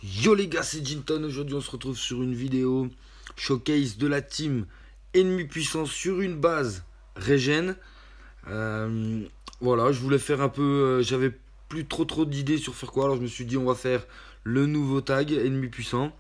Yo les gars, c'est Jinton. Aujourd'hui on se retrouve sur une vidéo showcase de la team Ennemi Puissant sur une base Regen. Euh, voilà, je voulais faire un peu, j'avais plus trop d'idées sur faire quoi, alors je me suis dit on va faire le nouveau tag Ennemi Puissant.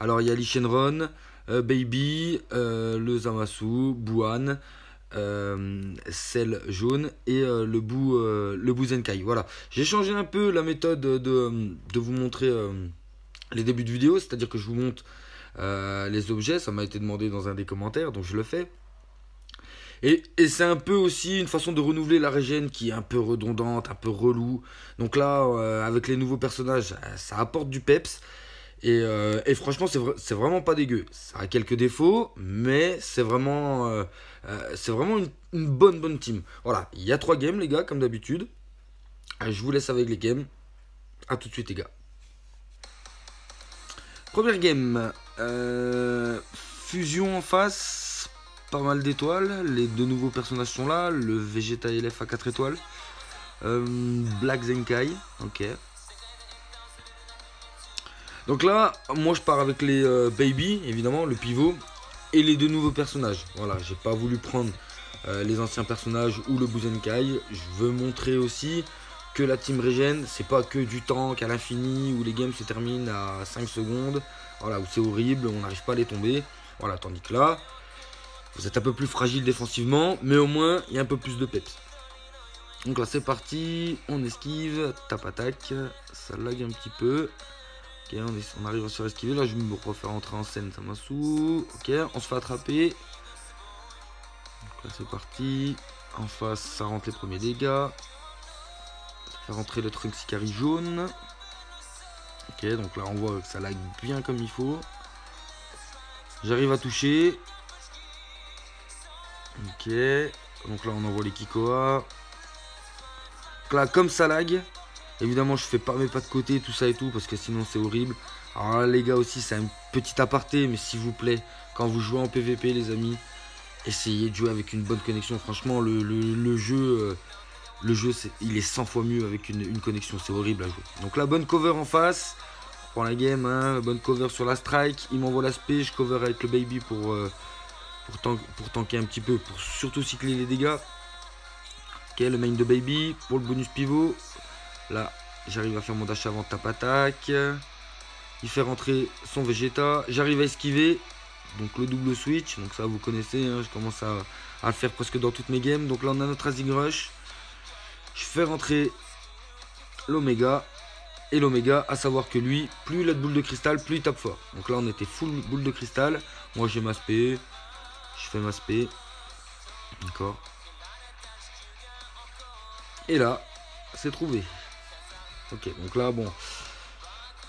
Alors il y a Lee Shenron, Baby, le Zamasu, Buan, Cell jaune et le Bou Zenkai. Voilà, j'ai changé un peu la méthode de vous montrer les débuts de vidéo, c'est-à-dire que je vous montre les objets, ça m'a été demandé dans un des commentaires, donc je le fais. Et c'est un peu aussi une façon de renouveler la régène qui est un peu redondante, un peu relou. Donc là, avec les nouveaux personnages, ça apporte du peps. Et franchement, c'est vraiment pas dégueu. Ça a quelques défauts, mais c'est vraiment une bonne team. Voilà, il y a 3 games, les gars, comme d'habitude. Je vous laisse avec les games. A tout de suite, les gars. Première game, fusion en face, pas mal d'étoiles, les 2 nouveaux personnages sont là, le Vegeta LF à 4 étoiles, Black Zenkai, ok. Donc là, moi je pars avec les Baby, évidemment, le pivot, et les 2 nouveaux personnages. Voilà, j'ai pas voulu prendre les anciens personnages ou le Buzenkai, je veux montrer aussi que la team Regen, c'est pas que du tank à l'infini où les games se terminent à 5 secondes, voilà, où c'est horrible, on n'arrive pas à les tomber. Voilà, tandis que là, vous êtes un peu plus fragile défensivement, mais au moins il y a un peu plus de peps. Donc là c'est parti, on esquive, tap attaque, ça lag un petit peu. Ok, on arrive à se faire esquiver, là je me refais rentrer en scène, ça m'a sous. Ok, on se fait attraper. Donc là c'est parti, en face ça rentre les premiers dégâts. Faire rentrer le Trunks Ikari jaune. Ok, donc là on voit que ça lag bien comme il faut. J'arrive à toucher. Ok, donc là on envoie les Kikoa. Donc là comme ça lag, évidemment je fais pas mes pas de côté, tout ça et tout, parce que sinon c'est horrible. Alors là les gars aussi c'est un petit aparté, mais s'il vous plaît, quand vous jouez en PVP les amis, essayez de jouer avec une bonne connexion. Franchement le jeu... le jeu, il est 100 fois mieux avec une connexion, c'est horrible à jouer. Donc la bonne cover en face, on prend la game, hein, bonne cover sur la strike, il m'envoie l'aspect, je cover avec le baby pour tanker un petit peu, pour surtout cycler les dégâts. Ok, le main de baby, pour le bonus pivot, là j'arrive à faire mon dash avant tap attaque, il fait rentrer son Vegeta, j'arrive à esquiver, donc le double switch, donc ça vous connaissez, hein, je commence à le faire presque dans toutes mes games. Donc là on a notre Azing Rush. Je fais rentrer l'Oméga. Et l'Oméga, à savoir que lui, plus il a de boule de cristal, plus il tape fort. Donc là, on était full boule de cristal. Moi, j'ai ma spé. Je fais ma spé. D'accord. Et là, c'est trouvé. Ok, donc là, bon.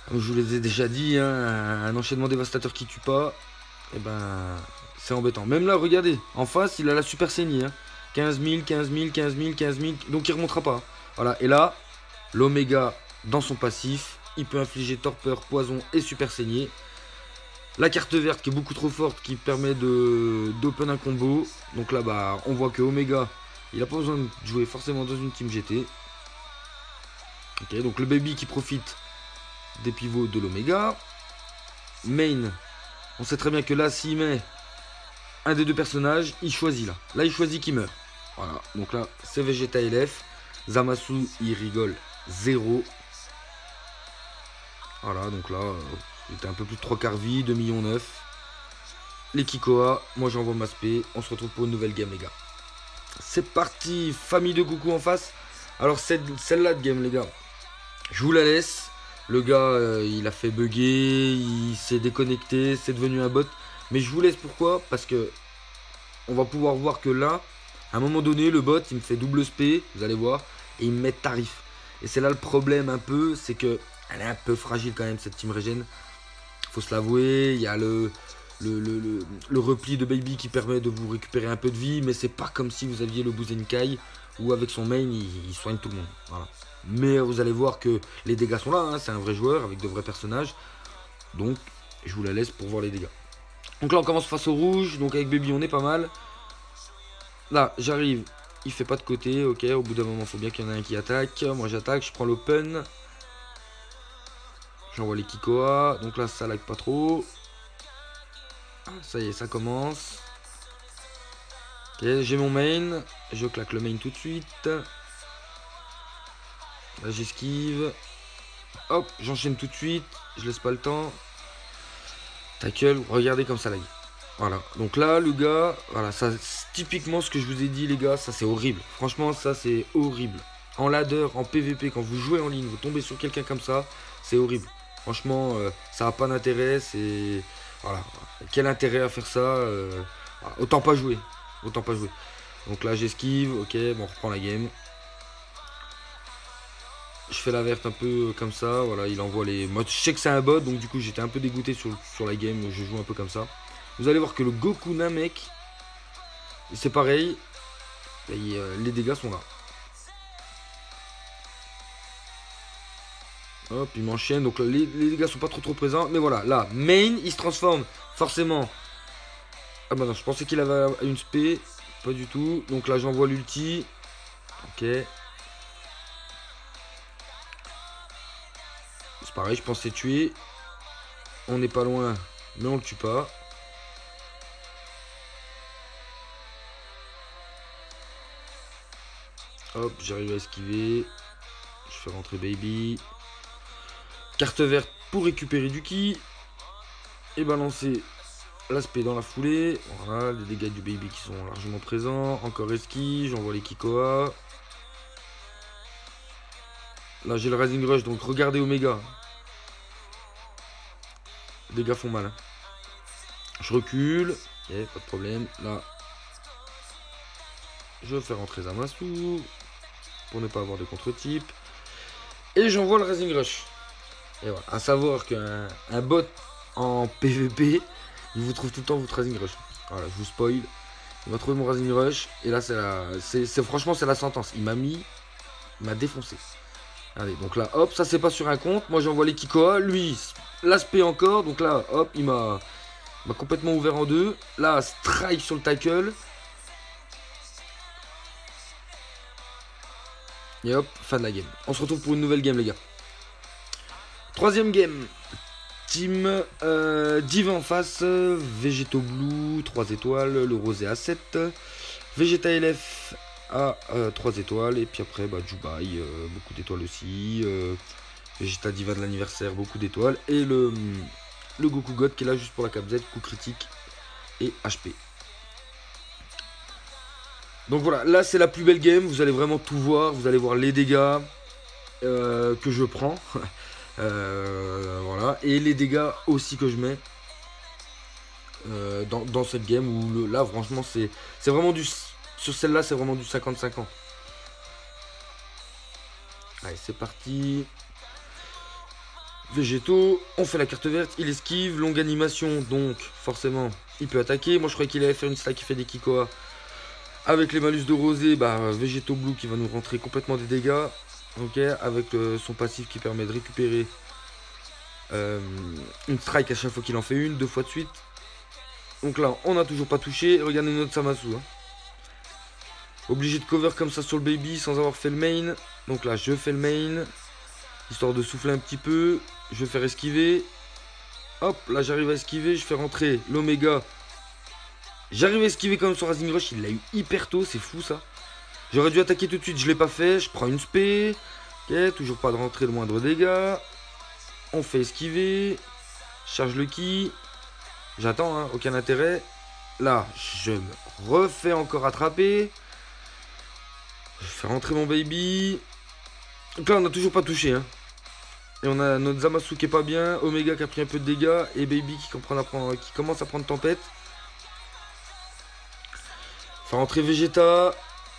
Comme je vous l'ai déjà dit, hein, un enchaînement dévastateur qui tue pas, et ben, c'est embêtant. Même là, regardez, en face, il a la super saignée. Hein. 15 000, 15 000, 15 000, 15 000. Donc il remontera pas. Voilà, et là, l'Oméga, dans son passif, il peut infliger torpeur, poison et super saignée. La carte verte qui est beaucoup trop forte, qui permet d'open un combo. Donc là, bah, on voit que Oméga, il n'a pas besoin de jouer forcément dans une team GT. Ok, donc le baby qui profite des pivots de l'Oméga. Main, on sait très bien que là, s'il met un des 2 personnages, il choisit là. Là, il choisit qui meurt. Voilà, donc là, c'est Vegeta LF. Zamasu, il rigole 0. Voilà, donc là, il était un peu plus de 3 quarts vie, 2,9 millions. Les Kikoa, moi j'envoie ma spé. On se retrouve pour une nouvelle game, les gars. C'est parti, famille de coucou en face. Alors, celle-là de game, les gars, je vous la laisse. Le gars, il a fait bugger, il s'est déconnecté, c'est devenu un bot. Mais je vous laisse pourquoi? Parce que on va pouvoir voir que là, à un moment donné, le bot, il me fait double spé, vous allez voir, et il me met tarif. Et c'est là le problème un peu, c'est que elle est un peu fragile quand même, cette team Regen. Faut se l'avouer, il y a le repli de Baby qui permet de vous récupérer un peu de vie, mais c'est pas comme si vous aviez le Buzenkai, où avec son main, il soigne tout le monde. Voilà. Mais vous allez voir que les dégâts sont là, hein, c'est un vrai joueur avec de vrais personnages. Donc, je vous la laisse pour voir les dégâts. Donc là, on commence face au rouge, donc avec Baby, on est pas mal. Là, j'arrive, il fait pas de côté, ok, au bout d'un moment, il faut bien qu'il y en ait un qui attaque. Moi, j'attaque, je prends l'open. J'envoie les Kikoa. Donc là, ça lag pas trop. Ah, ça y est, ça commence. Ok, j'ai mon main. Je claque le main tout de suite. Là, j'esquive. Hop, j'enchaîne tout de suite. Je laisse pas le temps. Tackle. Regardez comme ça lag. Voilà. Donc là, le gars, voilà, ça, typiquement ce que je vous ai dit, les gars, ça c'est horrible. Franchement, ça c'est horrible. En ladder, en PVP, quand vous jouez en ligne, vous tombez sur quelqu'un comme ça, c'est horrible. Franchement, ça n'a pas d'intérêt. C'est. Voilà. Quel intérêt à faire ça autant pas jouer. Autant pas jouer. Donc là, j'esquive. Ok, bon, on reprend la game. Je fais la verte un peu comme ça. Voilà, il envoie les. Moi, je sais que c'est un bot, donc du coup, j'étais un peu dégoûté sur la game. Je joue un peu comme ça. Vous allez voir que le Goku Namek, c'est pareil. Les dégâts sont là. Hop, il m'enchaîne. Donc là, les dégâts sont pas trop présents. Mais voilà, là, main, il se transforme forcément. Ah bah non, je pensais qu'il avait une spé. Pas du tout. Donc là, j'envoie l'ulti. Ok. C'est pareil, je pensais tuer. On n'est pas loin, mais on le tue pas. Hop, j'arrive à esquiver. Je fais rentrer Baby. Carte verte pour récupérer du ki. Et balancer l'aspect dans la foulée. Voilà, les dégâts du Baby qui sont largement présents. Encore esquive, j'envoie les Kikoa. Là j'ai le Rising Rush, donc regardez Omega. Les dégâts font mal. Hein. Je recule. Ok, pas de problème. Là, je fais rentrer Zamasu. Pour ne pas avoir de contre-type. Et j'envoie le Rising Rush. Et voilà. À savoir qu'un bot en PVP, il vous trouve tout le temps votre Rising Rush. Voilà, je vous spoil. Il va trouver mon Rising Rush. Et là, franchement, c'est la sentence. Il m'a défoncé. Allez, donc là, hop, ça c'est pas sur un compte. Moi, j'envoie les Kikoa. Lui, l'aspect encore. Donc là, hop, il m'a complètement ouvert en deux. Là, strike sur le tackle. Et hop, fin de la game. On se retrouve pour une nouvelle game, les gars. Troisième game. Team Div en face. Vegeto Blue, 3 étoiles. Le Rosé à 7. Vegeta LF à 3 étoiles. Et puis après, Jubai, beaucoup d'étoiles aussi. Vegeta Diva de l'anniversaire, beaucoup d'étoiles. Et le Goku God qui est là juste pour la cap Z, coup critique et HP. Donc voilà, là c'est la plus belle game, vous allez vraiment tout voir, vous allez voir les dégâts que je prends, voilà, et les dégâts aussi que je mets dans cette game où là franchement c'est vraiment du, sur celle-là c'est vraiment du 50-50. Allez c'est parti. Végétaux, on fait la carte verte, il esquive, longue animation, donc forcément il peut attaquer. Moi je croyais qu'il allait faire une stack qui fait des Kikoa. Avec les malus de Rosé, Vegeto Blue qui va nous rentrer complètement des dégâts. Ok, avec son passif qui permet de récupérer une strike à chaque fois qu'il en fait une, 2 fois de suite. Donc là, on n'a toujours pas touché. Regardez notre Zamasu. Hein. Obligé de cover comme ça sur le Baby sans avoir fait le main. Donc là, je fais le main. Histoire de souffler un petit peu. Je vais faire esquiver. Hop, là j'arrive à esquiver. Je fais rentrer l'Omega. J'arrive à esquiver quand même sur Rising Rush, il l'a eu hyper tôt, c'est fou ça. J'aurais dû attaquer tout de suite, je l'ai pas fait, je prends une spé. Ok, toujours pas de rentrer le moindre dégât. On fait esquiver. Charge le ki. J'attends, hein, aucun intérêt. Là, je me refais encore attraper. Je fais rentrer mon Baby. Donc là, on n'a toujours pas touché. Hein. Et on a notre Zamasu qui est pas bien. Omega qui a pris un peu de dégâts. Et Baby qui commence à prendre tempête. Faire rentrer Vegeta,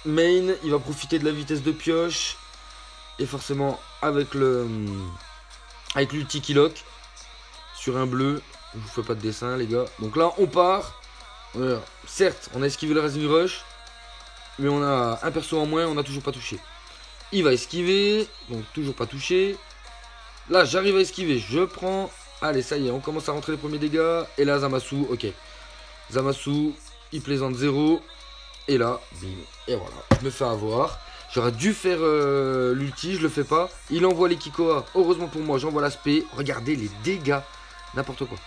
main, il va profiter de la vitesse de pioche. Et forcément avec l'ulti qui lock sur un bleu. Je vous fais pas de dessin les gars. Donc là on part. Certes on a esquivé le Rising Rush. Mais on a un perso en moins, on n'a toujours pas touché. Il va esquiver, donc toujours pas touché. Là j'arrive à esquiver, je prends. Allez ça y est, on commence à rentrer les premiers dégâts. Et là Zamasu, ok. Zamasu, il plaisante 0. Et là, bim, et voilà, je me fais avoir. J'aurais dû faire l'ulti, je le fais pas. Il envoie les Kikoa. Heureusement pour moi, j'envoie l'aspect. Regardez les dégâts. N'importe quoi.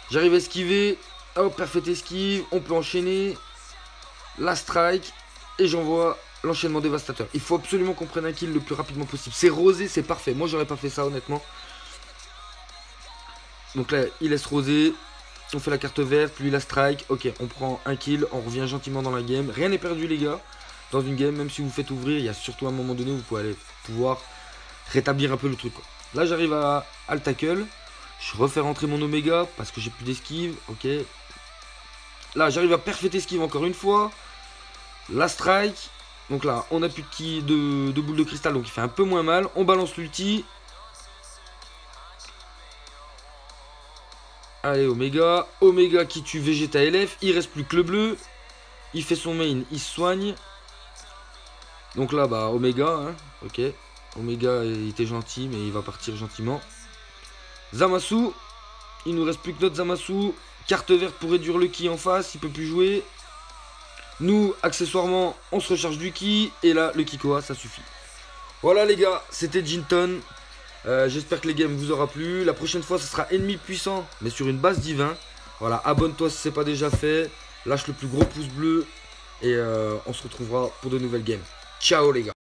J'arrive à esquiver. Hop, parfait esquive. On peut enchaîner. La strike. Et j'envoie l'enchaînement dévastateur. Il faut absolument qu'on prenne un kill le plus rapidement possible. C'est rosé, c'est parfait. Moi, j'aurais pas fait ça, honnêtement. Donc là, il laisse rosé. On fait la carte verte. Lui, la strike. Ok, on prend un kill. On revient gentiment dans la game. Rien n'est perdu, les gars. Dans une game, même si vous faites ouvrir, il y a surtout un moment donné où vous pouvez aller pouvoir rétablir un peu le truc, quoi. Là, j'arrive à le tackle. Je refais rentrer mon Oméga parce que j'ai plus d'esquive. Ok. Là, j'arrive à parfait esquive encore une fois. La strike. Donc là, on a plus de boules de cristal, donc il fait un peu moins mal. On balance l'ulti. Allez, Oméga. Oméga qui tue Vegeta LF. Il reste plus que le bleu. Il fait son main, il se soigne. Donc là, bah, Oméga, hein. Ok. Oméga, il était gentil, mais il va partir gentiment. Zamasu. Il nous reste plus que notre Zamasu. Carte verte pour réduire le ki en face. Il peut plus jouer. Nous, accessoirement, on se recharge du ki. Et là, le Kikoa, ça suffit. Voilà les gars, c'était Jinton. J'espère que les games vous aura plu. La prochaine fois, ce sera ennemi puissant, mais sur une base divin. Voilà, abonne-toi si ce n'est pas déjà fait. Lâche le plus gros pouce bleu. Et on se retrouvera pour de nouvelles games. Ciao les gars.